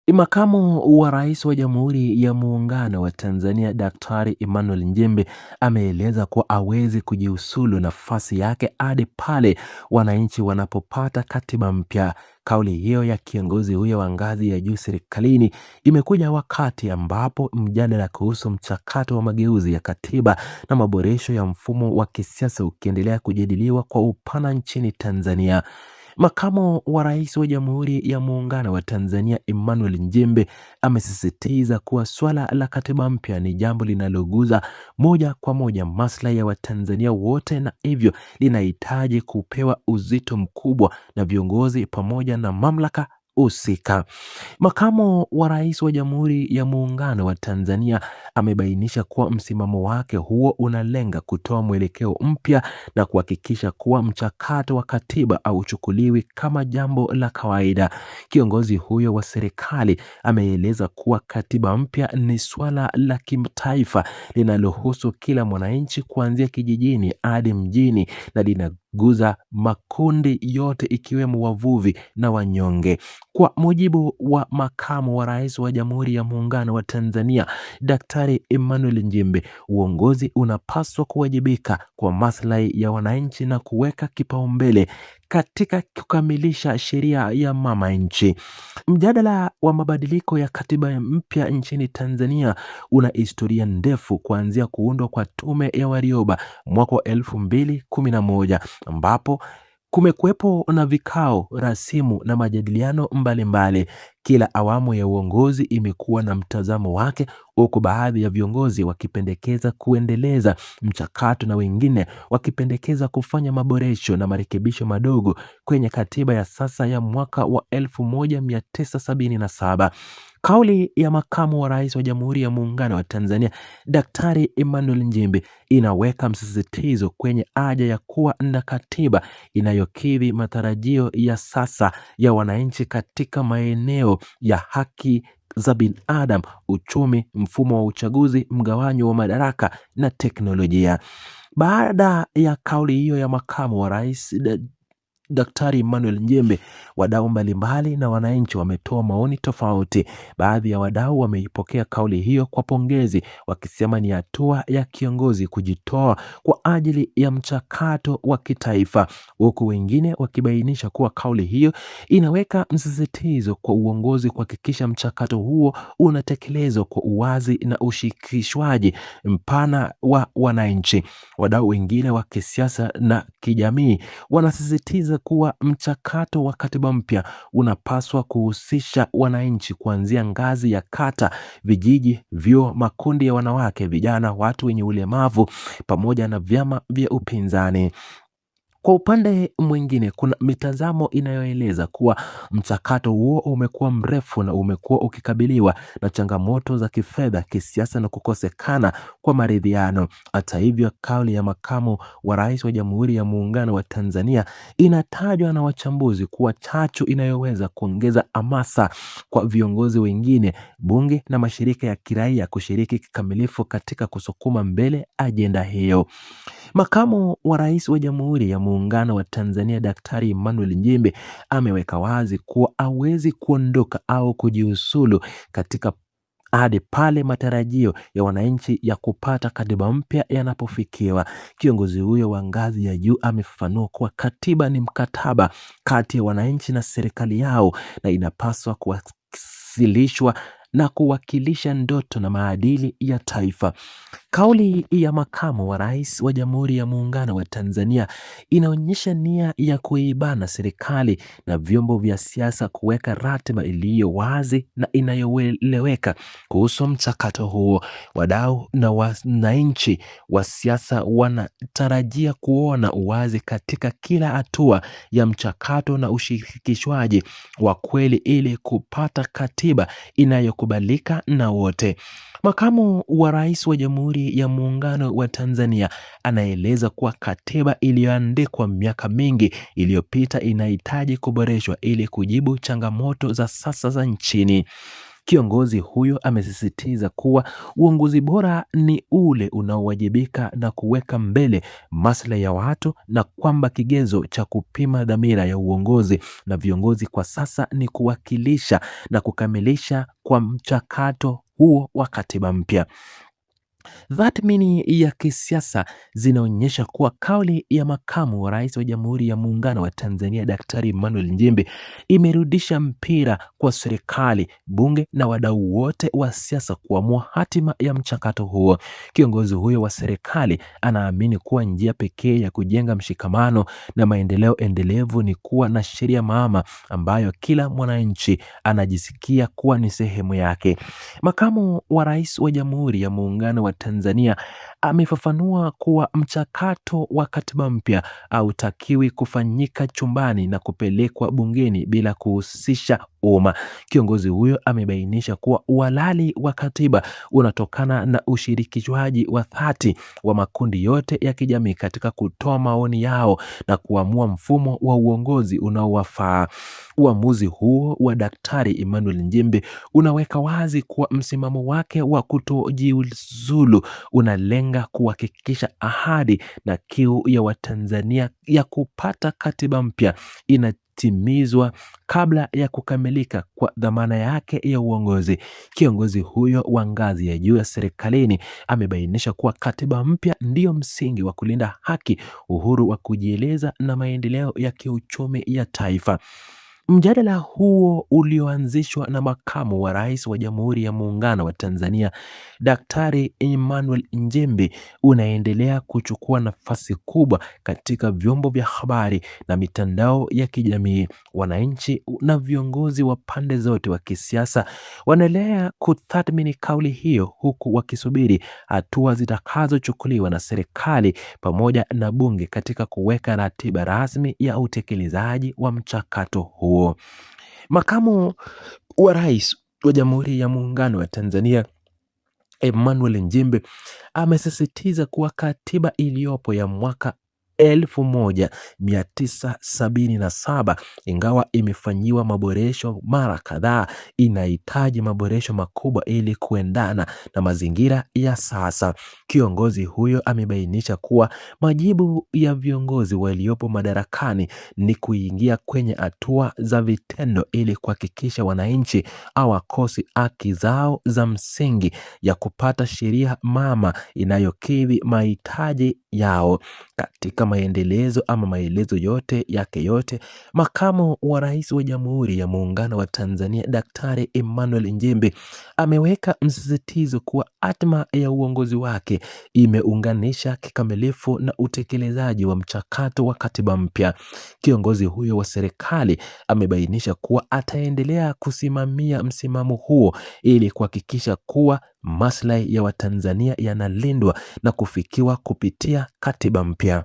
Makamu wa Rais wa Jamhuri ya Muungano wa Tanzania Daktari Emmanuel Nchimbi ameeleza kuwa hawezi kujiuzulu nafasi yake hadi pale wananchi wanapopata katiba mpya. Kauli hiyo ya kiongozi huyo wa ngazi ya juu serikalini imekuja wakati ambapo mjadala kuhusu mchakato wa mageuzi ya katiba na maboresho ya mfumo wa kisiasa ukiendelea kujadiliwa kwa upana nchini Tanzania. Makamu wa Rais wa Jamhuri ya Muungano wa Tanzania Emmanuel Nchimbi amesisitiza kuwa swala la katiba mpya ni jambo linaloguza moja kwa moja maslahi ya Watanzania wote na hivyo linahitaji kupewa uzito mkubwa na viongozi pamoja na mamlaka husika. Makamu wa Rais wa Jamhuri ya Muungano wa Tanzania amebainisha kuwa msimamo wake huo unalenga kutoa mwelekeo mpya na kuhakikisha kuwa mchakato wa katiba hauchukuliwi kama jambo la kawaida. Kiongozi huyo wa serikali ameeleza kuwa katiba mpya ni swala la kitaifa linalohusu kila mwananchi kuanzia kijijini hadi mjini na linaguza makundi yote ikiwemo wavuvi na wanyonge. Kwa mujibu wa Makamu wa Rais wa Jamhuri ya Muungano wa Tanzania Daktari Emmanuel Nchimbi, uongozi unapaswa kuwajibika kwa maslahi ya wananchi na kuweka kipaumbele katika kukamilisha sheria ya mama nchi. Mjadala wa mabadiliko ya katiba mpya nchini Tanzania una historia ndefu kuanzia kuundwa kwa tume ya Warioba mwaka wa 2011 ambapo kumekuwepo na vikao rasimu na majadiliano mbalimbali. Kila awamu ya uongozi imekuwa na mtazamo wake, huku baadhi ya viongozi wakipendekeza kuendeleza mchakato na wengine wakipendekeza kufanya maboresho na marekebisho madogo kwenye katiba ya sasa ya mwaka wa 1977. Kauli ya Makamu wa Rais wa Jamhuri ya Muungano wa Tanzania Daktari Emmanuel Nchimbi inaweka msisitizo kwenye haja ya kuwa na katiba inayokidhi matarajio ya sasa ya wananchi katika maeneo ya haki za binadamu, uchumi, mfumo wa uchaguzi, mgawanyo wa madaraka na teknolojia. Baada ya kauli hiyo ya Makamu wa Rais Daktari Emmanuel Nchimbi, wadau mbalimbali na wananchi wametoa maoni tofauti. Baadhi ya wadau wameipokea kauli hiyo kwa pongezi, wakisema ni hatua ya kiongozi kujitoa kwa ajili ya mchakato wa kitaifa, huku wengine wakibainisha kuwa kauli hiyo inaweka msisitizo kwa uongozi kuhakikisha mchakato huo unatekelezwa kwa uwazi na ushirikishwaji mpana wa wananchi. Wadau wengine wa kisiasa na kijamii wanasisitiza kuwa mchakato wa katiba mpya unapaswa kuhusisha wananchi kuanzia ngazi ya kata, vijiji, vyuo, makundi ya wanawake, vijana, watu wenye ulemavu pamoja na vyama vya upinzani. Kwa upande mwingine kuna mitazamo inayoeleza kuwa mchakato huo umekuwa mrefu na umekuwa ukikabiliwa na changamoto za kifedha, kisiasa na kukosekana kwa maridhiano. Hata hivyo, kauli ya Makamu wa Rais wa Jamhuri ya Muungano wa Tanzania inatajwa na wachambuzi kuwa chachu inayoweza kuongeza hamasa kwa viongozi wengine, bunge na mashirika ya kiraia kushiriki kikamilifu katika kusukuma mbele ajenda hiyo. Makamu wa Rais wa Jamhuri ya Muungano wa Tanzania Daktari Emmanuel Nchimbi ameweka wazi kuwa hawezi kuondoka au kujiuzulu katika hadi pale matarajio ya wananchi ya kupata katiba mpya yanapofikiwa. Kiongozi huyo wa ngazi ya juu amefafanua kuwa katiba ni mkataba kati ya wananchi na serikali yao na inapaswa kuwasilishwa na kuwakilisha ndoto na maadili ya taifa. Kauli ya Makamu wa Rais wa Jamhuri ya Muungano wa Tanzania inaonyesha nia ya kuibana serikali na vyombo vya siasa kuweka ratiba iliyo wazi na inayoeleweka kuhusu mchakato huo. Wadau na wananchi wa siasa wanatarajia kuona uwazi katika kila hatua ya mchakato na ushirikishwaji wa kweli ili kupata katiba inayokubalika na wote. Makamu wa Rais wa Jamhuri ya Muungano wa Tanzania anaeleza kuwa katiba iliyoandikwa miaka mingi iliyopita inahitaji kuboreshwa ili kujibu changamoto za sasa za nchini. Kiongozi huyo amesisitiza kuwa uongozi bora ni ule unaowajibika na kuweka mbele maslahi ya watu, na kwamba kigezo cha kupima dhamira ya uongozi na viongozi kwa sasa ni kuwakilisha na kukamilisha kwa mchakato huo wa katiba mpya. Tathmini ya kisiasa zinaonyesha kuwa kauli ya makamu wa rais wa Jamhuri ya Muungano wa Tanzania Daktari Emmanuel Nchimbi imerudisha mpira kwa serikali, bunge na wadau wote wa siasa kuamua hatima ya mchakato huo. Kiongozi huyo wa serikali anaamini kuwa njia pekee ya kujenga mshikamano na maendeleo endelevu ni kuwa na sheria mama ambayo kila mwananchi anajisikia kuwa ni sehemu yake. Makamu wa rais wa Jamhuri ya Muungano wa Tanzania amefafanua kuwa mchakato wa katiba mpya hautakiwi kufanyika chumbani na kupelekwa bungeni bila kuhusisha umma. Kiongozi huyo amebainisha kuwa uhalali wa katiba unatokana na ushirikishwaji wa dhati wa makundi yote ya kijamii katika kutoa maoni yao na kuamua mfumo wa uongozi unaowafaa. Uamuzi huo wa Daktari Emmanuel Nchimbi unaweka wazi kuwa msimamo wake wa kutojiuzulu unalenga kuhakikisha ahadi na kiu ya Watanzania ya kupata katiba mpya inatimizwa kabla ya kukamilika kwa dhamana yake ya uongozi. Kiongozi huyo wa ngazi ya juu ya serikalini amebainisha kuwa katiba mpya ndiyo msingi wa kulinda haki, uhuru wa kujieleza na maendeleo ya kiuchumi ya taifa. Mjadala huo ulioanzishwa na makamu wa rais wa Jamhuri ya Muungano wa Tanzania Daktari Emmanuel Nchimbi unaendelea kuchukua nafasi kubwa katika vyombo vya habari na mitandao ya kijamii. Wananchi na viongozi wa pande zote wa kisiasa wanaendelea kutathmini kauli hiyo, huku wakisubiri hatua zitakazochukuliwa na serikali pamoja na bunge katika kuweka ratiba rasmi ya utekelezaji wa mchakato huo. Makamu wa rais wa Jamhuri ya Muungano wa Tanzania Emmanuel Nchimbi amesisitiza kuwa katiba iliyopo ya mwaka 1977 ingawa imefanyiwa maboresho mara kadhaa, inahitaji maboresho makubwa ili kuendana na mazingira ya sasa. Kiongozi huyo amebainisha kuwa majibu ya viongozi waliopo madarakani ni kuingia kwenye hatua za vitendo ili kuhakikisha wananchi hawakosi haki zao za msingi ya kupata sheria mama inayokidhi mahitaji yao. Katika maelezo yote, makamu wa rais wa Jamhuri ya Muungano wa Tanzania Daktari Emmanuel Nchimbi ameweka msisitizo kuwa hatima ya uongozi wake imeunganisha kikamilifu na utekelezaji wa mchakato wa katiba mpya. Kiongozi huyo wa serikali amebainisha kuwa ataendelea kusimamia msimamo huo ili kuhakikisha kuwa maslahi ya Watanzania yanalindwa na kufikiwa kupitia katiba mpya.